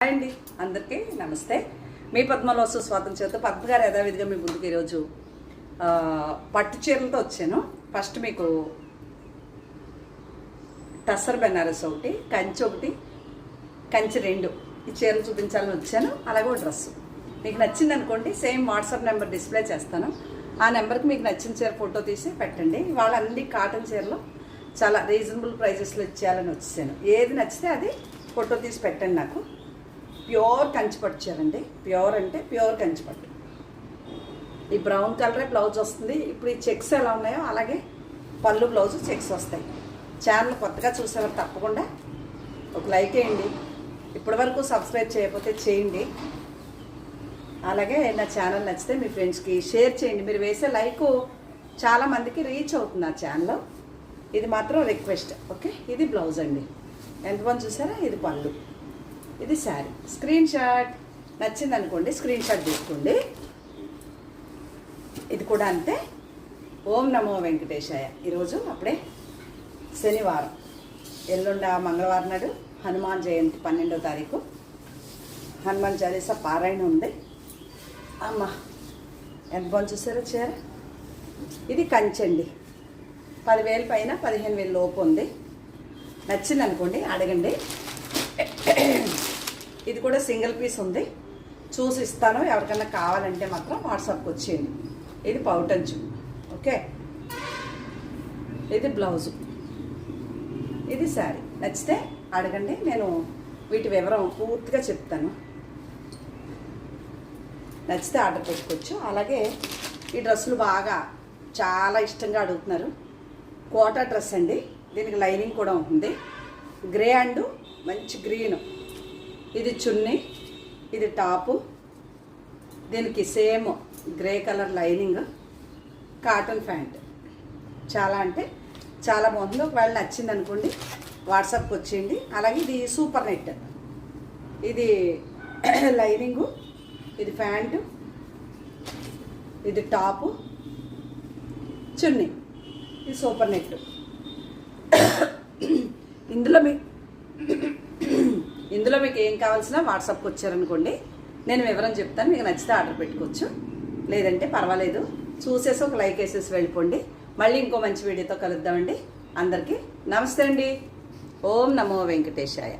అండి అందరికీ నమస్తే. మీ పద్మలో స్వాగతం చేస్తూ పద్మ గారు యథావిధిగా మీ ముందుకు ఈరోజు పట్టు చీరలతో వచ్చాను. ఫస్ట్ మీకు టస్సర్ బెనారస్ ఒకటి, కంచి రెండు ఈ చీరలు చూపించాలని వచ్చాను. అలాగే ఒక డ్రెస్సు మీకు నచ్చింది అనుకోండి, సేమ్ వాట్సాప్ నెంబర్ డిస్ప్లే చేస్తాను. ఆ నెంబర్కి మీకు నచ్చిన చీర ఫోటో తీసి పెట్టండి. ఇవాళ అన్ని కాటన్ చీరలు చాలా రీజనబుల్ ప్రైజెస్లో ఇచ్చేయాలని వచ్చాను. ఏది నచ్చితే అది ఫోటో తీసి పెట్టండి. నాకు ప్యూర్ కంచిపట్టు చీరండి. ప్యూర్ అంటే ప్యూర్ కంచిపట్టు. ఈ బ్రౌన్ కలరే బ్లౌజ్ వస్తుంది. ఇప్పుడు ఈ చెక్స్ ఎలా ఉన్నాయో అలాగే పళ్ళు బ్లౌజ్ చెక్స్ వస్తాయి. ఛానల్ కొత్తగా చూసేవారు తప్పకుండా ఒక లైక్ వేయండి. ఇప్పటివరకు సబ్స్క్రైబ్ చేయకపోతే చేయండి. అలాగే నా ఛానల్ నచ్చితే మీ ఫ్రెండ్స్కి షేర్ చేయండి. మీరు వేసే లైక్ చాలామందికి రీచ్ అవుతుంది ఆ ఛానల్లో. ఇది మాత్రం రిక్వెస్ట్. ఓకే, ఇది బ్లౌజ్ అండి. ఎంతమంది చూసారా? ఇది పళ్ళు, ఇది శారీ. స్క్రీన్ షాట్ నచ్చింది అనుకోండి, స్క్రీన్ షాట్ తీసుకోండి. ఇది కూడా అంతే. ఓం నమో వెంకటేశాయ. ఈరోజు అప్పుడే శనివారం, ఎల్లుండ మంగళవారం నాడు హనుమాన్ జయంతి 12వ తారీఖు. హనుమాన్ చాలీసా పారాయణ ఉంది. అమ్మ ఎంత బాగుంది చూసారా చీర. ఇది కంచండి. 10,000 పైన 15,000 లోపు ఉంది. నచ్చింది అనుకోండి, అడగండి. ఇది కూడా సింగిల్ పీస్ ఉంది, చూసి ఇస్తాను. ఎవరికైనా కావాలంటే మాత్రం వాట్సాప్కి వచ్చేయండి. ఇది పౌటంచు. ఓకే, ఇది బ్లౌజు, ఇది శారీ. నచ్చితే అడగండి, నేను వీటి వివరం పూర్తిగా చెప్తాను. నచ్చితే ఆర్డర్ పెట్టుకోవచ్చు. అలాగే ఈ డ్రెస్సులు బాగా చాలా ఇష్టంగా అడుగుతున్నారు. కోటా డ్రెస్ అండి. దీనికి లైనింగ్ కూడా ఉంటుంది. గ్రే అండ్ మంచి గ్రీన్. ఇది చున్నీ, ఇది టాపు. దీనికి same grey colour lining, cotton pant. చాలా అంటే చాలా బాగుంది. ఒకవేళ నచ్చింది అనుకోండి వాట్సాప్కి వచ్చేయండి. అలాగే ఇది సూపర్ నెట్. ఇది లైనింగు, ఇది ప్యాంటు, ఇది టాపు, చున్నీ, ఇది సూపర్ నెట్. ఇందులో మీకు ఏం కావాల్సిన వాట్సాప్కి వచ్చారనుకోండి, నేను వివరం చెప్తాను. మీకు నచ్చితే ఆర్డర్ పెట్టుకోవచ్చు, లేదంటే పర్వాలేదు. చూసేసి ఒక లైక్ వేసేసి వెళ్ళిపోండి. మళ్ళీ ఇంకో మంచి వీడియోతో కలుద్దామండి. అందరికీ నమస్తే అండి. ఓం నమో వెంకటేశాయ.